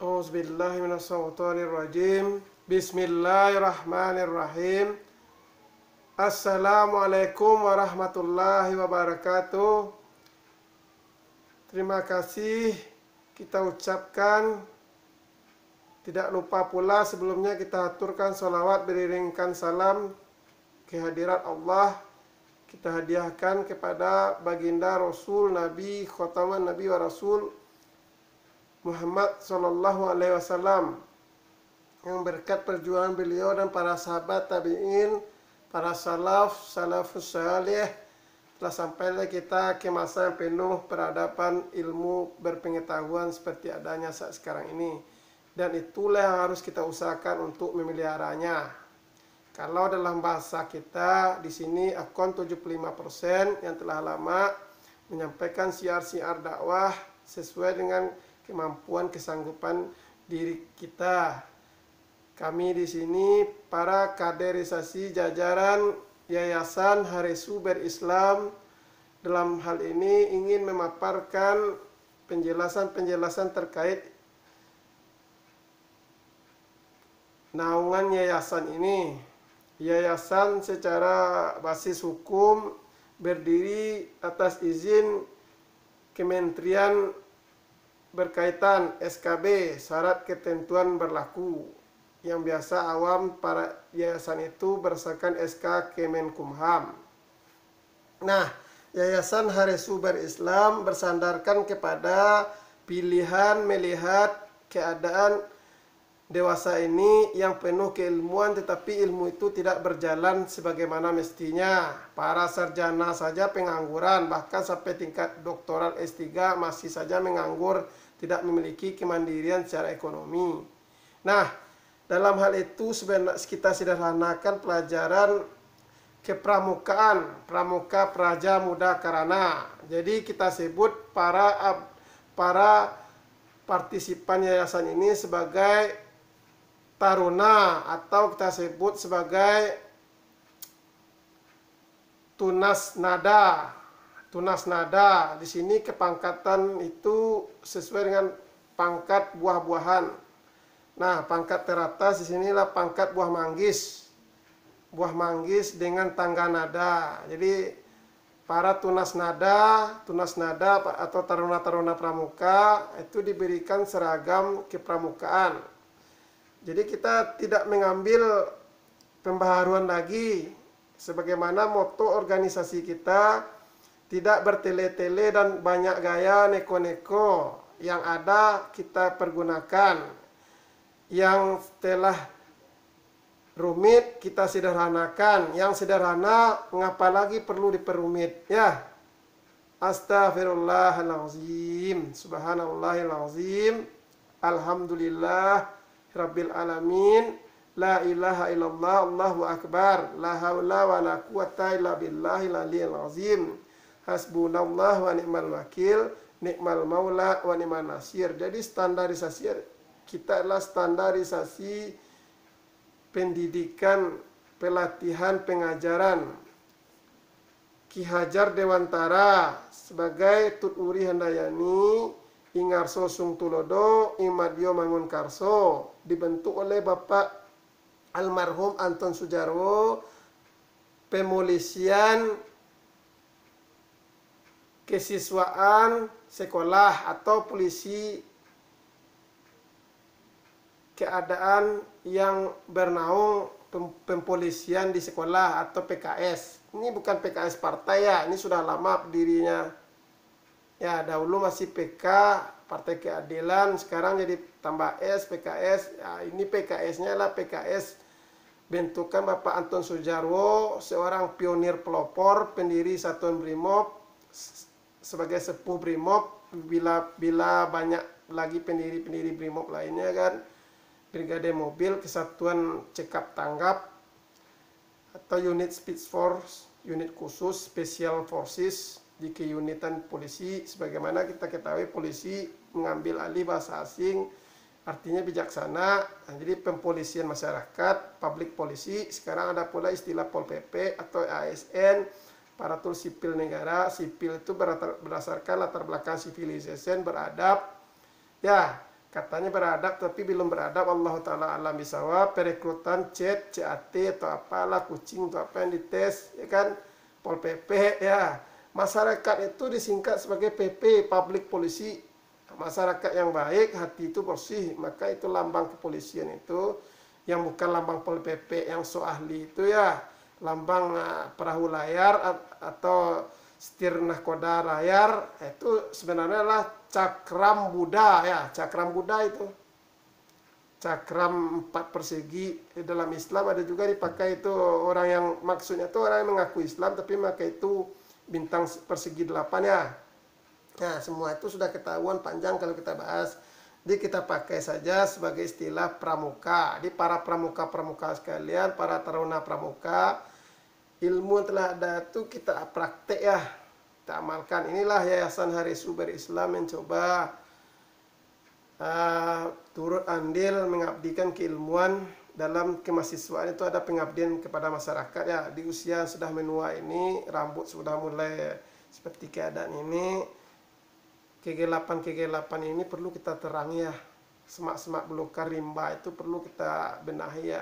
Auzubillahiminasyaitonirrajim. Bismillahirrahmanirrahim. Assalamualaikum warahmatullahi wabarakatuh. Terima kasih kita ucapkan. Tidak lupa pula sebelumnya kita aturkan sholawat beriringkan salam kehadirat Allah. Kita hadiahkan kepada baginda Rasul Nabi Khotaman Nabi wa Rasul Muhammad Sallallahu Alaihi Wasallam, yang berkat perjuangan beliau dan para sahabat tabi'in, para salafus salih, telah sampailah kita ke masa yang penuh peradaban, ilmu, berpengetahuan seperti adanya saat sekarang ini. Dan itulah yang harus kita usahakan untuk memeliharanya. Kalau dalam bahasa kita di sini akun 75% yang telah lama menyampaikan siar-siar dakwah sesuai dengan kemampuan kesanggupan diri kita. Kami di sini para kaderisasi jajaran Yayasan Haresu Berislam dalam hal ini ingin memaparkan penjelasan-penjelasan terkait naungan yayasan ini. Yayasan secara basis hukum berdiri atas izin Kementerian berkaitan SKB, syarat ketentuan berlaku, yang biasa awam para yayasan itu berdasarkan SK Kemenkumham. Nah, Yayasan Haresu Berislam bersandarkan kepada pilihan melihat keadaan dewasa ini yang penuh keilmuan, tetapi ilmu itu tidak berjalan sebagaimana mestinya. Para sarjana saja pengangguran, bahkan sampai tingkat doktoral S3 masih saja menganggur, tidak memiliki kemandirian secara ekonomi. Nah, dalam hal itu sebenarnya kita sederhanakan pelajaran kepramukaan, pramuka praja muda karana. Jadi kita sebut para partisipan yayasan ini sebagai taruna, atau kita sebut sebagai tunas nada. Tunas nada di sini kepangkatan itu sesuai dengan pangkat buah-buahan. Nah, pangkat teratas di sinilah pangkat buah manggis. Buah manggis dengan tangga nada. Jadi para tunas nada atau taruna-taruna pramuka itu diberikan seragam kepramukaan. Jadi kita tidak mengambil pembaharuan lagi, sebagaimana moto organisasi kita, tidak bertele-tele dan banyak gaya neko-neko. Yang ada kita pergunakan. Yang telah rumit kita sederhanakan. Yang sederhana ngapa lagi perlu diperumit, ya. Astaghfirullahalazim, subhanallahilazim, alhamdulillah rabbil alamin, la ilaha illallah, Allahu akbar, la haula wa la quwata illa billahil aliyil azim, hasbunallah wa ni'mal wakil, ni'mal maula wa ni'man nasir. Jadi standarisasi kita adalah standarisasi pendidikan, pelatihan, pengajaran. Ki Hajar Dewantara sebagai Tut Uri Handayani Ingarso Sung Tulodo Imadio Mangun Karso dibentuk oleh Bapak almarhum Anton Sujarwo, pemolisian kesiswaan sekolah atau polisi keadaan yang bernaung pempolisian di sekolah atau PKS. Ini bukan PKS partai ya, ini sudah lama berdirinya. Ya, dahulu masih PK, Partai Keadilan, sekarang jadi tambah S, PKS. Ya, ini PKS-nya lah PKS bentukan Bapak Anton Sujarwo, seorang pionir pelopor, pendiri Satuan Brimob, sebagai sepuh Brimob, bila banyak lagi pendiri-pendiri Brimob lainnya kan, Brigade Mobil, Kesatuan Cekap Tanggap, atau unit Speed Force, unit khusus Special Forces di keunitan polisi. Sebagaimana kita ketahui polisi mengambil alih bahasa asing, artinya bijaksana. Nah, jadi pempolisian masyarakat, public policy. Sekarang ada pula istilah Pol PP atau ASN, aparatur sipil negara. Sipil itu berdasarkan latar belakang civilization, beradab. Ya, Katanya beradab tapi belum beradab. Allah Ta'ala alam bisawab. Perekrutan CAT atau apalah, kucing atau apa yang dites, ya kan, Pol PP ya. Masyarakat itu disingkat sebagai PP, public polisi. Masyarakat yang baik, hati itu bersih, maka itu lambang kepolisian itu, yang bukan lambang Pol PP yang so ahli itu ya, lambang perahu layar atau setir nahkoda layar, itu sebenarnya adalah cakram Buddha ya. Cakram Buddha itu cakram 4 persegi. Di dalam Islam ada juga dipakai itu, orang yang maksudnya itu orang yang mengaku Islam tapi pakai itu bintang persegi 8 ya. Nah, semua itu sudah ketahuan, panjang kalau kita bahas. Jadi kita pakai saja sebagai istilah pramuka. Di para pramuka-pramuka sekalian, para taruna pramuka, ilmu yang telah ada itu kita praktek ya, kita amalkan. Inilah Yayasan Hari Suber Islam mencoba turut andil mengabdikan keilmuan. Dalam kemahasiswaan itu ada pengabdian kepada masyarakat ya. Di usia yang sudah menua ini, rambut sudah mulai seperti keadaan ini, kegelapan ini perlu kita terangi ya. Semak-semak belukar rimba itu perlu kita benahi ya.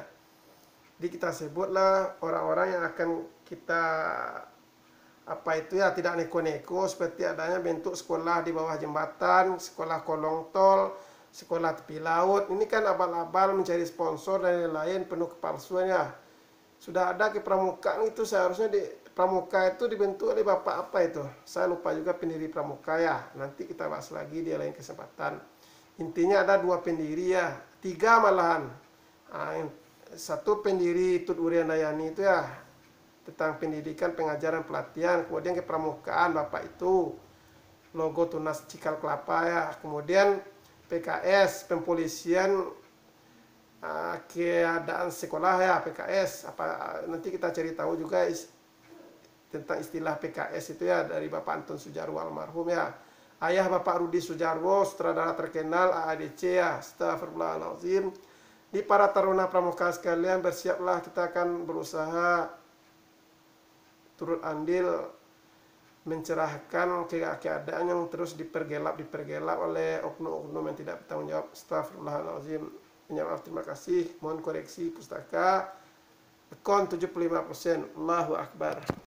Jadi kita sebutlah orang-orang yang akan kita tidak neko-neko, seperti adanya bentuk sekolah di bawah jembatan, sekolah kolong tol, sekolah tepi laut. Ini kan abal-abal mencari sponsor dan lain-lain, penuh kepalsuan ya. Sudah ada kepramukaan itu, seharusnya di pramuka itu dibentuk oleh bapak apa itu, saya lupa juga pendiri pramuka ya. Nanti kita bahas lagi di lain kesempatan. Intinya ada 2 pendiri ya, 3 malahan. Satu pendiri Tut Uriandayani itu ya, tentang pendidikan, pengajaran, pelatihan. Kemudian kepramukaan bapak itu, logo Tunas Cikal Kelapa ya. Kemudian PKS, pempolisian, keadaan sekolah ya, PKS. Nanti kita cari tahu juga tentang istilah PKS itu ya, dari Bapak Anton Sujarwo almarhum ya. Ayah Bapak Rudi Sujarwo, sutradara terkenal AADC ya. Astagfirullahaladzim. Di para taruna pramuka sekalian, bersiaplah, kita akan berusaha turut andil mencerahkan keadaan yang terus dipergelap oleh oknum-oknum yang tidak bertanggung jawab. Astagfirullahaladzim. Maaf, terima kasih. Mohon koreksi pustaka. Akun 75%. Allahu Akbar.